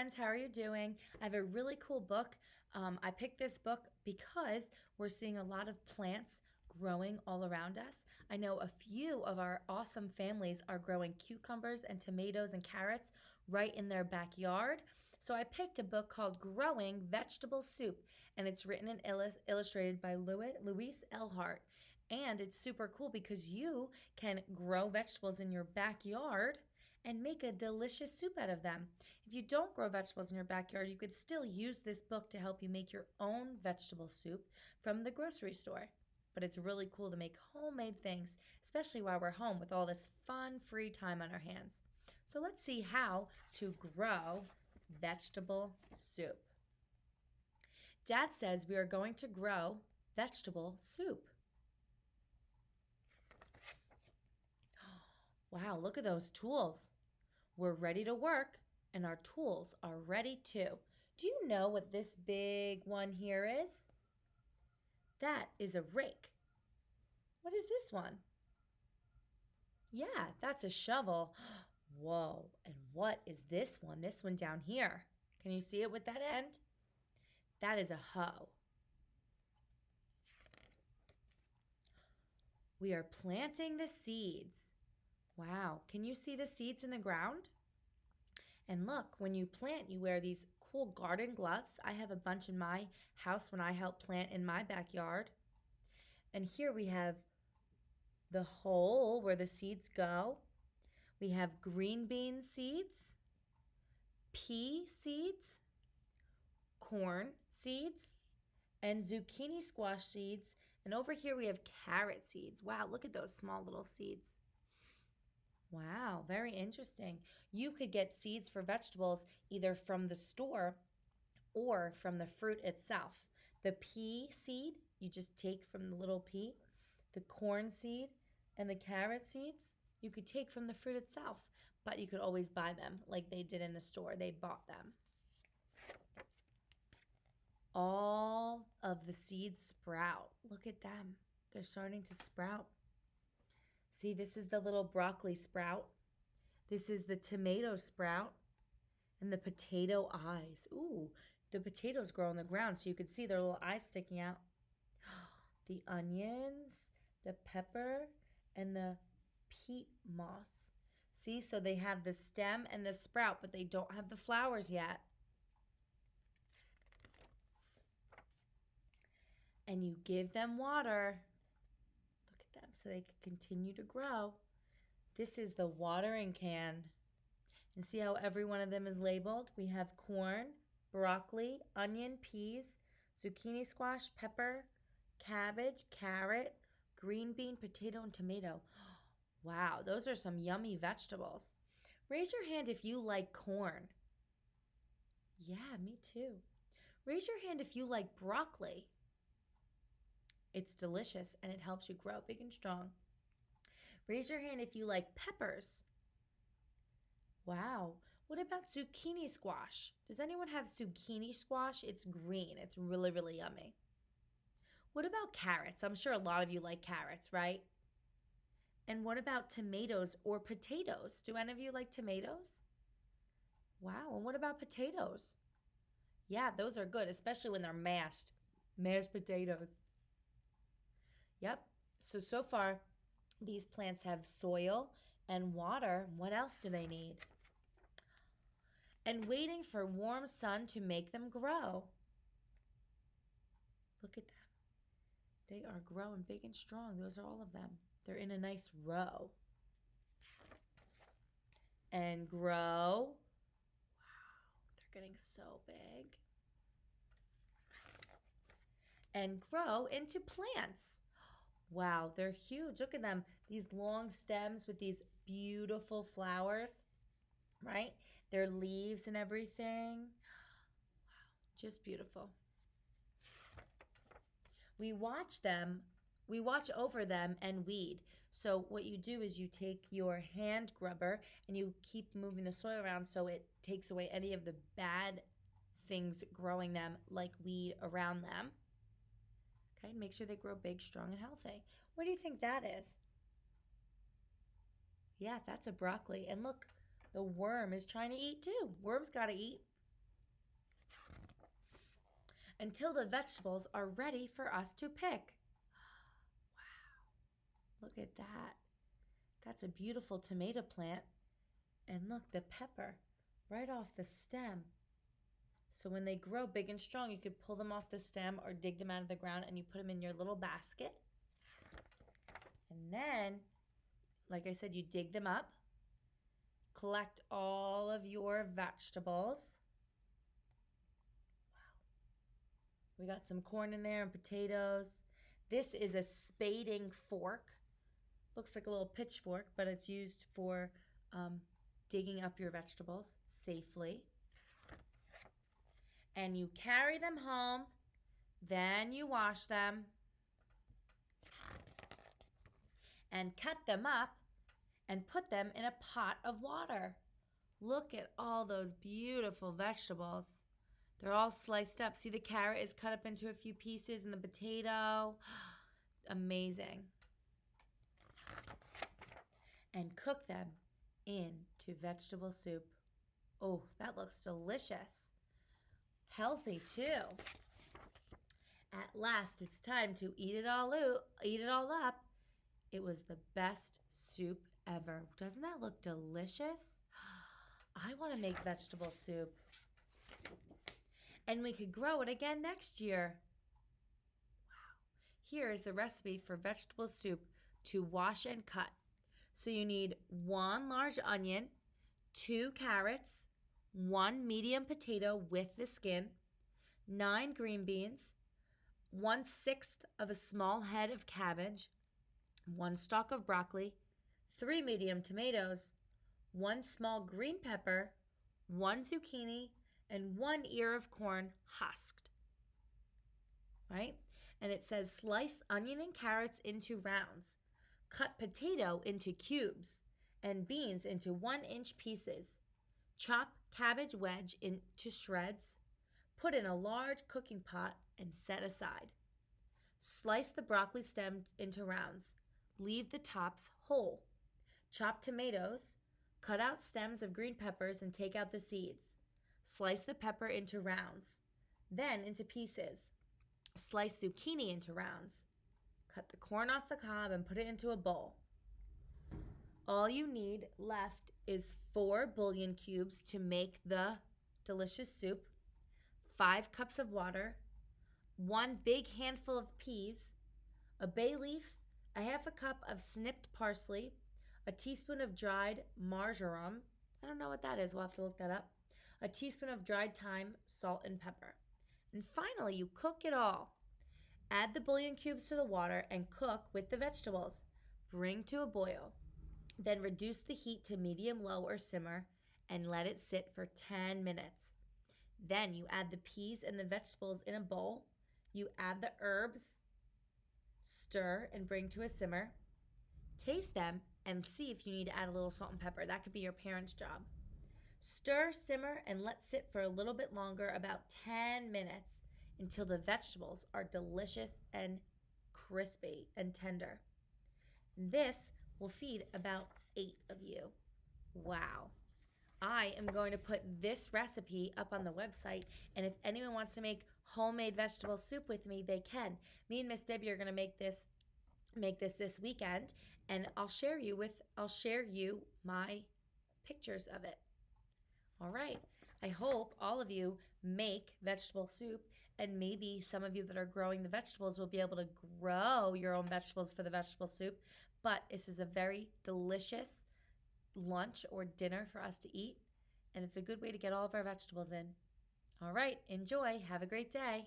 friends, how are you doing? I have a really cool book. I picked this book because we're seeing a lot of plants growing all around us. I know a few of our awesome families are growing cucumbers and tomatoes and carrots right in their backyard. So I picked a book called Growing Vegetable Soup, and it's written and illustrated by Lois Ehlert. And it's super cool because you can grow vegetables in your backyard and make a delicious soup out of them. If you don't grow vegetables in your backyard, you could still use this book to help you make your own vegetable soup from the grocery store. But it's really cool to make homemade things, especially while we're home with all this fun, free time on our hands. So let's see how to grow vegetable soup. Dad says we are going to grow vegetable soup. Wow, look at those tools. We're ready to work, and our tools are ready too. Do you know what this big one here is? That is a rake. What is this one? Yeah, that's a shovel. Whoa, and what is this one? This one down here. Can you see it with that end? That is a hoe. We are planting the seeds. Wow, can you see the seeds in the ground? And look, when you plant, you wear these cool garden gloves. I have a bunch in my house when I help plant in my backyard. And here we have the hole where the seeds go. We have green bean seeds, pea seeds, corn seeds, and zucchini squash seeds. And over here we have carrot seeds. Wow, look at those small little seeds. Wow, very interesting. You could get seeds for vegetables either from the store or from the fruit itself. The pea seed, you just take from the little pea. The corn seed and the carrot seeds, you could take from the fruit itself, but you could always buy them like they did in the store. They bought them. All of the seeds sprout. Look at them. They're starting to sprout. See, this is the little broccoli sprout. This is the tomato sprout and the potato eyes. Ooh, the potatoes grow on the ground so you could see their little eyes sticking out. The onions, the pepper, and the peat moss. See, so they have the stem and the sprout, but they don't have the flowers yet. And you give them water. Look at them so they can continue to grow. This is the watering can. And see how every one of them is labeled? We have corn, broccoli, onion, peas, zucchini squash, pepper, cabbage, carrot, green bean, potato, and tomato. Wow, those are some yummy vegetables. Raise your hand if you like corn. Yeah, me too. Raise your hand if you like broccoli. It's delicious and it helps you grow big and strong. Raise your hand if you like peppers. Wow. What about zucchini squash? Does anyone have zucchini squash? It's green. It's really, really yummy. What about carrots? I'm sure a lot of you like carrots, right? And what about tomatoes or potatoes? Do any of you like tomatoes? Wow. And what about potatoes? Yeah, those are good, especially when they're mashed. Mashed potatoes. Yep. So far, these plants have soil and water. What else do they need? And waiting for warm sun to make them grow. Look at them. They are growing big and strong. Those are all of them. They're in a nice row. And grow. Wow, they're getting so big. And grow into plants. Wow, they're huge. Look at them. These long stems with these beautiful flowers, right? Their leaves and everything. Wow, just beautiful. We watch over them and weed. So what you do is you take your hand grubber and you keep moving the soil around so it takes away any of the bad things growing them like weed around them. Okay, make sure they grow big, strong, and healthy. What do you think that is? Yeah, that's a broccoli. And look, the worm is trying to eat too. Worms got to eat. until the vegetables are ready for us to pick. Wow, look at that. That's a beautiful tomato plant. And look, the pepper right off the stem. So when they grow big and strong, you could pull them off the stem or dig them out of the ground and you put them in your little basket. And then, like I said, you dig them up, collect all of your vegetables. Wow. We got some corn in there and potatoes. This is a spading fork. Looks like a little pitchfork, but it's used for digging up your vegetables safely. And you carry them home, then you wash them and cut them up and put them in a pot of water. Look at all those beautiful vegetables. They're all sliced up. See, the carrot is cut up into a few pieces and the potato. Amazing. And cook them into vegetable soup. Oh, that looks delicious. Healthy too. At last, it's time to eat it all up. It was the best soup ever. Doesn't that look delicious? I want to make vegetable soup. And we could grow it again next year. Wow. Here is the recipe for vegetable soup to wash and cut. So you need 1 large onion, 2 carrots, 1 medium potato with the skin, 9 green beans, 1/6 of a small head of cabbage, 1 stalk of broccoli, 3 medium tomatoes, 1 small green pepper, 1 zucchini, and 1 ear of corn husked. Right? And it says slice onion and carrots into rounds, cut potato into cubes, and beans into 1-inch pieces. Chop cabbage wedge into shreds, put in a large cooking pot, and set aside. Slice the broccoli stems into rounds. Leave the tops whole. Chop tomatoes, cut out stems of green peppers and take out the seeds. Slice the pepper into rounds, then into pieces. Slice zucchini into rounds. Cut the corn off the cob and put it into a bowl. All you need left is 4 bouillon cubes to make the delicious soup, 5 cups of water, 1 big handful of peas, a bay leaf, a half a cup of snipped parsley, a teaspoon of dried marjoram. I don't know what that is. We'll have to look that up. A teaspoon of dried thyme, salt, and pepper. And finally, you cook it all. Add the bouillon cubes to the water and cook with the vegetables. Bring to a boil. Then reduce the heat to medium-low or simmer and let it sit for 10 minutes. Then you add the peas and the vegetables in a bowl. You add the herbs, stir, and bring to a simmer. Taste them and see if you need to add a little salt and pepper. That could be your parents' job. Stir, simmer, and let sit for a little bit longer, about 10 minutes, until the vegetables are delicious and crispy and tender. This will feed about 8 of you. Wow. I am going to put this recipe up on the website, and if anyone wants to make homemade vegetable soup with me, they can. Me and Miss Debbie are going to make this weekend, and I'll share you my pictures of it. All right. I hope all of you make vegetable soup, and maybe some of you that are growing the vegetables will be able to grow your own vegetables for the vegetable soup. But this is a very delicious lunch or dinner for us to eat, and it's a good way to get all of our vegetables in. All right, enjoy. Have a great day.